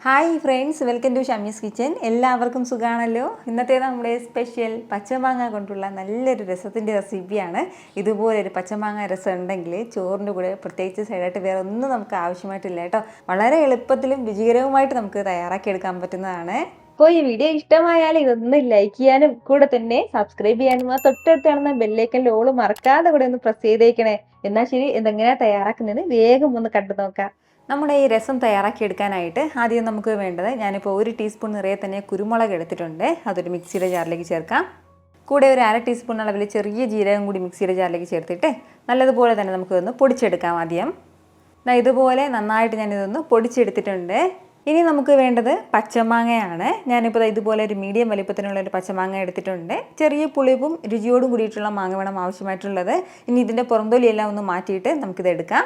Hi friends, welcome to Shamees kitchen. എല്ലാവർക്കും സുഖമാണല്ലോ. ഇന്നത്തെ നമ്മുടെ സ്പെഷ്യൽ പച്ചമാങ്ങ കൊണ്ടുള്ള നല്ലൊരു രസത്തിൻ്റെ റെസിപ്പിയാണ്. ഇതുപോലൊരു പച്ചമാങ്ങ രസം ഉണ്ടെങ്കിൽ ചോറിൻ്റെ കൂടെ പ്രത്യേകിച്ച് സൈഡായിട്ട് വേറെ ഒന്നും നമുക്ക് ആവശ്യമായിട്ടില്ല കേട്ടോ. വളരെ എളുപ്പത്തിലും രുചികരവുമായിട്ട് നമുക്ക് തയ്യാറാക്കിയെടുക്കാൻ പറ്റുന്നതാണ്. അപ്പോൾ ഈ വീഡിയോ ഇഷ്ടമായാൽ ഇതൊന്ന് ലൈക്ക് ചെയ്യാനും കൂടെ തന്നെ സബ്സ്ക്രൈബ് ചെയ്യാനും ആ തൊട്ടടുത്ത് കാണുന്ന ബെല്ലൈക്കൻ്റെ ഓള് മറക്കാതെ കൂടെ ഒന്ന് പ്രസ് ചെയ്തേക്കണേ. എന്നാൽ ശരി, ഇതെങ്ങനെയാണ് തയ്യാറാക്കുന്നത് വേഗം ഒന്ന് കണ്ടു നോക്കാം. നമ്മുടെ ഈ രസം തയ്യാറാക്കിയെടുക്കാനായിട്ട് ആദ്യം നമുക്ക് വേണ്ടത്, ഞാനിപ്പോൾ 1 ടീസ്പൂൺ നിറയെ തന്നെ കുരുമുളക് എടുത്തിട്ടുണ്ട്. അതൊരു മിക്സിയുടെ ജാറിലേക്ക് ചേർക്കാം. കൂടെ ഒരു 1/2 ടീസ്പൂൺ അളവിൽ ചെറിയ ജീരകം കൂടി മിക്സിയുടെ ജാറിലേക്ക് ചേർത്തിട്ട് നല്ലതുപോലെ തന്നെ നമുക്കിതൊന്ന് പൊടിച്ചെടുക്കാം. ആദ്യം ഇതുപോലെ നന്നായിട്ട് ഞാനിതൊന്ന് പൊടിച്ചെടുത്തിട്ടുണ്ട്. ഇനി നമുക്ക് വേണ്ടത് പച്ചമാങ്ങയാണ്. ഞാനിപ്പോൾ ഇതുപോലെ ഒരു മീഡിയം വലിപ്പത്തിനുള്ള ഒരു പച്ചമാങ്ങ എടുത്തിട്ടുണ്ട്. ചെറിയ പുളിപ്പും രുചിയോടും കൂടിയിട്ടുള്ള മാങ്ങ വേണം ആവശ്യമായിട്ടുള്ളത്. ഇനി ഇതിൻ്റെ പുറംതൊലിയെല്ലാം ഒന്ന് മാറ്റിയിട്ട് നമുക്കിത് എടുക്കാം.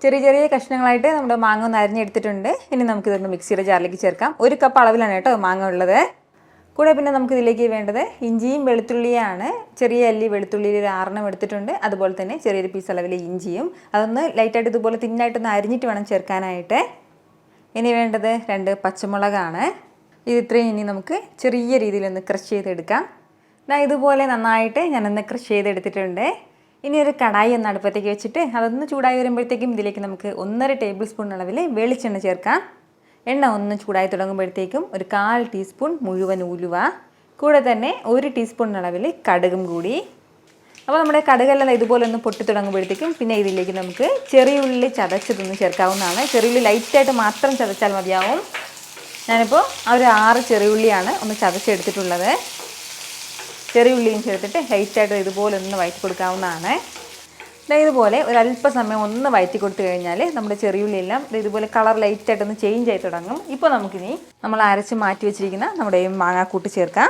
ചെറിയ ചെറിയ കഷ്ണങ്ങളായിട്ട് നമ്മുടെ മാങ്ങ ഒന്ന് അരിഞ്ഞെടുത്തിട്ടുണ്ട്. ഇനി നമുക്കിതൊന്ന് മിക്സിയുടെ ജാറിലേക്ക് ചേർക്കാം. 1 കപ്പ് അളവിലാണ് കേട്ടോ മാങ്ങ ഉള്ളത്. കൂടെ പിന്നെ നമുക്കിതിലേക്ക് വേണ്ടത് ഇഞ്ചിയും വെളുത്തുള്ളിയാണ്. ചെറിയ അല്ലി വെളുത്തുള്ളിയിൽ ഒരു 6 എടുത്തിട്ടുണ്ട്. അതുപോലെ തന്നെ ചെറിയൊരു പീസ് അളവിൽ ഇഞ്ചിയും അതൊന്ന് ലൈറ്റായിട്ട് ഇതുപോലെ തിന്നായിട്ടൊന്ന് അരിഞ്ഞിട്ട് വേണം ചേർക്കാനായിട്ട്. ഇനി വേണ്ടത് 2 പച്ചമുളകാണ്. ഇത് ഇത്രയും ഇനി നമുക്ക് ചെറിയ രീതിയിലൊന്ന് ക്രഷ് ചെയ്തെടുക്കാം. ഇതുപോലെ നന്നായിട്ട് ഞാനൊന്ന് ക്രഷ് ചെയ്തെടുത്തിട്ടുണ്ട്. ഇനി ഒരു കടായി ഒന്ന് അടുപ്പത്തേക്ക് വെച്ചിട്ട് അതൊന്ന് ചൂടായി വരുമ്പോഴത്തേക്കും ഇതിലേക്ക് നമുക്ക് 1.5 ടേബിൾ സ്പൂൺ അളവിൽ വെളിച്ചെണ്ണ ചേർക്കാം. എണ്ണ ഒന്ന് ചൂടായി തുടങ്ങുമ്പോഴത്തേക്കും ഒരു 1/4 ടീസ്പൂൺ മുഴുവൻ ഉലുവ, കൂടെ തന്നെ 1 ടീസ്പൂൺ അളവിൽ കടുകും കൂടി. അപ്പോൾ നമ്മുടെ കടുകെല്ലാം ഇതുപോലെ ഒന്ന് പൊട്ടി തുടങ്ങുമ്പോഴത്തേക്കും പിന്നെ ഇതിലേക്ക് നമുക്ക് ചെറിയുള്ളി ചതച്ചതൊന്ന് ചേർക്കാവുന്നതാണ്. ചെറിയുള്ളി ലൈറ്റായിട്ട് മാത്രം ചതച്ചാൽ മതിയാവും. ഞാനിപ്പോൾ ഒരു 6 ചെറിയുള്ളിയാണ് ഒന്ന് ചതച്ചെടുത്തിട്ടുള്ളത്. ചെറിയുള്ളിയും ചേർത്തിട്ട് ലൈറ്റായിട്ട് ഇതുപോലെ ഒന്ന് വഴറ്റി കൊടുക്കാവുന്നതാണ്. ഇതുപോലെ ഒരല്പസമയം ഒന്ന് വഴറ്റി കൊടുത്തു കഴിഞ്ഞാൽ നമ്മുടെ ചെറിയുള്ളിയെല്ലാം ഇതുപോലെ കളർ ലൈറ്റായിട്ടൊന്ന് ചേഞ്ച് ആയി തുടങ്ങും. ഇപ്പോൾ നമുക്കിനി നമ്മൾ അരച്ച് മാറ്റി വെച്ചിരിക്കുന്ന നമ്മുടെ ഈ മാങ്ങാക്കൂട്ട് ചേർക്കാം.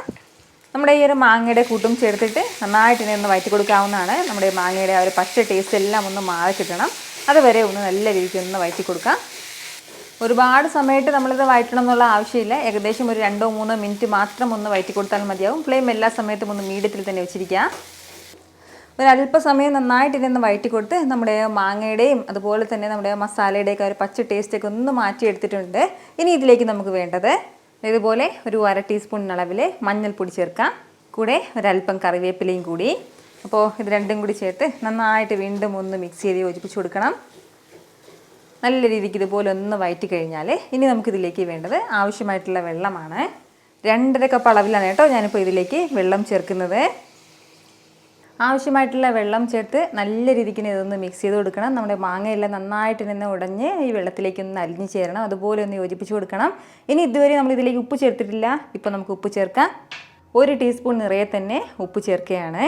നമ്മുടെ ഈ ഒരു മാങ്ങയുടെ കൂട്ടും ചേർത്തിട്ട് നന്നായിട്ട് ഇനി ഒന്ന് വഴറ്റി കൊടുക്കാവുന്നതാണ്. നമ്മുടെ മാങ്ങയുടെ ആ ഒരു പച്ച ടേസ്റ്റ് എല്ലാം ഒന്ന് മാറി കിട്ടണം. അതുവരെ ഒന്ന് നല്ല രീതിക്ക് ഒന്ന് വഴറ്റി കൊടുക്കാം. ഒരുപാട് സമയത്ത് നമ്മളിത് വഴറ്റണം എന്നുള്ള ആവശ്യമില്ല. ഏകദേശം ഒരു 2-3 മിനിറ്റ് മാത്രം ഒന്ന് വഴറ്റി കൊടുത്താൽ മതിയാവും. ഫ്ലെയിം എല്ലാ സമയത്തും ഒന്ന് മീഡിയത്തിൽ തന്നെ വെച്ചിരിക്കുക. ഒരല്പസമയം നന്നായിട്ട് ഇതൊന്ന് വഴറ്റി കൊടുത്ത് നമ്മുടെ മാങ്ങയുടെയും അതുപോലെ തന്നെ നമ്മുടെ മസാലയുടെയൊക്കെ ഒരു പച്ച ടേസ്റ്റൊക്കെ ഒന്ന് മാറ്റിയെടുത്തിട്ടുണ്ട്. ഇനി ഇതിലേക്ക് നമുക്ക് വേണ്ടത് ഇതുപോലെ ഒരു 1/2 ടീസ്പൂൺ അളവിൽ മഞ്ഞൾപ്പൊടി ചേർക്കാം. കൂടെ ഒരല്പം കറിവേപ്പിലയും കൂടി. അപ്പോൾ ഇത് രണ്ടും കൂടി ചേർത്ത് നന്നായിട്ട് വീണ്ടും ഒന്ന് മിക്സ് ചെയ്ത് യോജിപ്പിച്ച് കൊടുക്കണം. നല്ല രീതിക്ക് ഇതുപോലെ ഒന്ന് വഴറ്റി കഴിഞ്ഞാൽ ഇനി നമുക്കിതിലേക്ക് വേണ്ടത് ആവശ്യമായിട്ടുള്ള വെള്ളമാണ്. 2.5 കപ്പ് അളവിലാണ് കേട്ടോ ഞാനിപ്പോൾ ഇതിലേക്ക് വെള്ളം ചേർക്കുന്നത്. ആവശ്യമായിട്ടുള്ള വെള്ളം ചേർത്ത് നല്ല രീതിക്ക് ഇതൊന്ന് മിക്സ് ചെയ്ത് കൊടുക്കണം. നമ്മുടെ മാങ്ങയെല്ലാം നന്നായിട്ട് തന്നെ ഉടഞ്ഞ് ഈ വെള്ളത്തിലേക്ക് ഒന്ന് അലിഞ്ഞ് ചേരണം. അതുപോലെ ഒന്ന് യോജിപ്പിച്ച് കൊടുക്കണം. ഇനി ഇതുവരെ നമ്മൾ ഇതിലേക്ക് ഉപ്പ് ചേർത്തിട്ടില്ല. ഇപ്പോൾ നമുക്ക് ഉപ്പ് ചേർക്കാം. 1 ടീസ്പൂൺ നിറയെ തന്നെ ഉപ്പ് ചേർക്കുകയാണ്.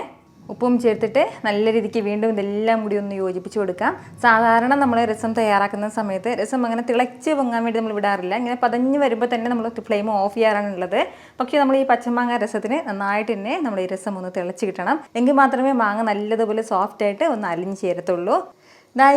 ഉപ്പും ചേർത്തിട്ട് നല്ല രീതിക്ക് വീണ്ടും ഇതെല്ലാം കൂടി ഒന്ന് യോജിപ്പിച്ച് കൊടുക്കാം. സാധാരണ നമ്മൾ രസം തയ്യാറാക്കുന്ന സമയത്ത് രസം അങ്ങനെ തിളച്ച് പൊങ്ങാൻ വേണ്ടി നമ്മൾ വിടാറില്ല. ഇങ്ങനെ പതഞ്ഞ് വരുമ്പോൾ തന്നെ നമ്മൾ ഫ്ലെയിം ഓഫ് ചെയ്യാറാണുള്ളത്. പക്ഷേ നമ്മൾ ഈ പച്ചമാങ്ങ രസത്തിന് നന്നായിട്ട് തന്നെ നമ്മുടെ ഈ രസം ഒന്ന് തിളച്ച് കിട്ടണം. എങ്കിൽ മാത്രമേ മാങ്ങ നല്ലതുപോലെ സോഫ്റ്റായിട്ട് ഒന്ന് അലിഞ്ഞ് ചേരത്തുള്ളൂ.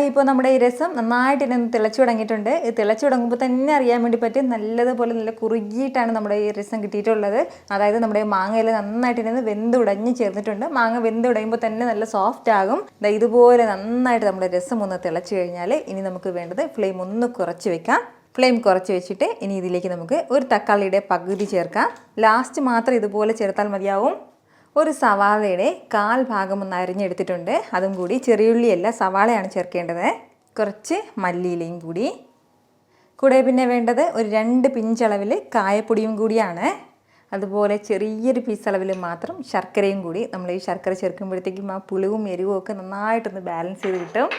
ഇപ്പോൾ നമ്മുടെ ഈ രസം നന്നായിട്ട് ഇനി തിളച്ചു തുടങ്ങിയിട്ടുണ്ട്. ഇത് തിളച്ചു തുടങ്ങുമ്പോൾ തന്നെ അറിയാൻ വേണ്ടി പറ്റും നല്ലതുപോലെ നല്ല കുറുകിയിട്ടാണ് നമ്മുടെ ഈ രസം കിട്ടിയിട്ടുള്ളത്. അതായത് നമ്മുടെ മാങ്ങയിൽ നന്നായിട്ട് ഇനി വെന്തുടഞ്ഞ് ചേർന്നിട്ടുണ്ട്. മാങ്ങ വെന്തുടയുമ്പോൾ തന്നെ നല്ല സോഫ്റ്റ് ആകും. ഇതുപോലെ നന്നായിട്ട് നമ്മുടെ രസം ഒന്ന് തിളച്ചു കഴിഞ്ഞാൽ ഇനി നമുക്ക് വേണ്ടത് ഫ്ലെയിം ഒന്ന് കുറച്ച് വെക്കാം. ഫ്ലെയിം കുറച്ച് വെച്ചിട്ട് ഇനി ഇതിലേക്ക് നമുക്ക് ഒരു തക്കാളിയുടെ പകുതി ചേർക്കാം. ലാസ്റ്റ് മാത്രം ഇതുപോലെ ചേർത്താൽ മതിയാവും. ഒരു സവാളയുടെ 1/4 ഭാഗം ഒന്ന് അരിഞ്ഞെടുത്തിട്ടുണ്ട്. അതും കൂടി, ചെറിയുള്ളിയല്ല സവാളയാണ് ചേർക്കേണ്ടത്. കുറച്ച് മല്ലിയിലയും കൂടി. കൂടെ പിന്നെ വേണ്ടത് ഒരു 2 പിഞ്ചളവിൽ കായപ്പൊടിയും കൂടിയാണ്. അതുപോലെ ചെറിയൊരു പീസ് അളവിൽ മാത്രം ശർക്കരയും കൂടി. നമ്മൾ ഈ ശർക്കര ചേർക്കുമ്പോഴത്തേക്കും ആ പുളിവും എരിവും ഒക്കെ നന്നായിട്ടൊന്ന് ബാലൻസ് ചെയ്ത് കിട്ടും.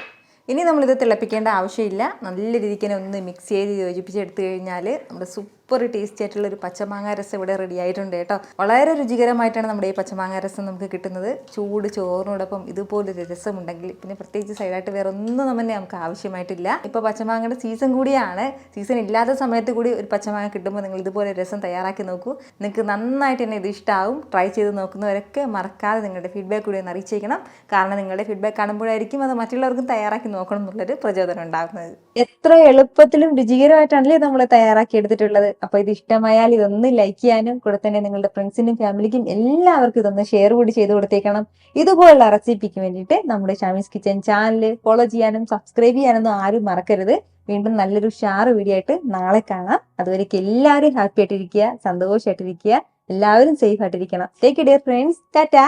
ഇനി നമ്മളിത് തിളപ്പിക്കേണ്ട ആവശ്യമില്ല. നല്ല രീതിക്ക് തന്നെ ഒന്ന് മിക്സ് ചെയ്ത് യോജിപ്പിച്ചെടുത്തു കഴിഞ്ഞാൽ നമ്മുടെ സൂപ്പർ ടേസ്റ്റി ആയിട്ടുള്ളൊരു പച്ചമാങ്ങ രസം ഇവിടെ റെഡി ആയിട്ടുണ്ട് കേട്ടോ. വളരെ രുചികരമായിട്ടാണ് നമ്മുടെ ഈ പച്ചമാങ്ങ രസം നമുക്ക് കിട്ടുന്നത്. ചൂട് ചോറിനോടൊപ്പം ഇതുപോലൊരു രസം ഉണ്ടെങ്കിൽ പിന്നെ പ്രത്യേകിച്ച് സൈഡായിട്ട് വേറെ ഒന്നും തന്നെ നമുക്ക് ആവശ്യമായിട്ടില്ല. ഇപ്പോൾ പച്ചമാങ്ങയുടെ സീസൺ കൂടിയാണ്. സീസൺ ഇല്ലാത്ത സമയത്ത് കൂടി ഒരു പച്ചമാങ്ങ കിട്ടുമ്പോൾ നിങ്ങൾ ഇതുപോലെ രസം തയ്യാറാക്കി നോക്കൂ. നിങ്ങൾക്ക് നന്നായിട്ട് തന്നെ ഇത് ഇഷ്ടമാവും. ട്രൈ ചെയ്ത് നോക്കുന്നവരൊക്കെ മറക്കാതെ നിങ്ങളുടെ ഫീഡ്ബാക്ക് കൂടി ഒന്ന് അറിയിച്ചേക്കണം. കാരണം നിങ്ങളുടെ ഫീഡ്ബാക്ക് കാണുമ്പോഴായിരിക്കും അത് മറ്റുള്ളവർക്കും തയ്യാറാക്കി നോക്കണം എന്നുള്ളൊരു പ്രചോദനം ഉണ്ടാകുന്നത്. എത്ര എളുപ്പത്തിലും രുചികരമായിട്ടാണല്ലേ നമ്മൾ തയ്യാറാക്കി എടുത്തിട്ടുള്ളത്. അപ്പോൾ ഇത് ഇഷ്ടമായാൽ ഇതൊന്ന് ലൈക്ക് ചെയ്യാനും കൂടെ തന്നെ നിങ്ങളുടെ ഫ്രണ്ട്സിനും ഫാമിലിക്കും എല്ലാവർക്കും ഇതൊന്ന് ഷെയർ കൂടി ചെയ്ത് കൊടുത്തേക്കണം. ഇതുപോലുള്ള റെസിപ്പിക്ക് വേണ്ടിയിട്ട് നമ്മുടെ ഷമീസ് കിച്ചൻ ചാനൽ ഫോളോ ചെയ്യാനും സബ്സ്ക്രൈബ് ചെയ്യാനൊന്നും ആരും മറക്കരുത്. വീണ്ടും നല്ലൊരു ഉഷാറ് വീഡിയോ ആയിട്ട് നാളെ കാണാം. അതുവരേക്കും എല്ലാവരും ഹാപ്പി ആയിട്ടിരിക്കുക, സന്തോഷമായിട്ടിരിക്കുക, എല്ലാവരും സേഫ് ആയിട്ടിരിക്കണം. Take care friends. ടാറ്റാ.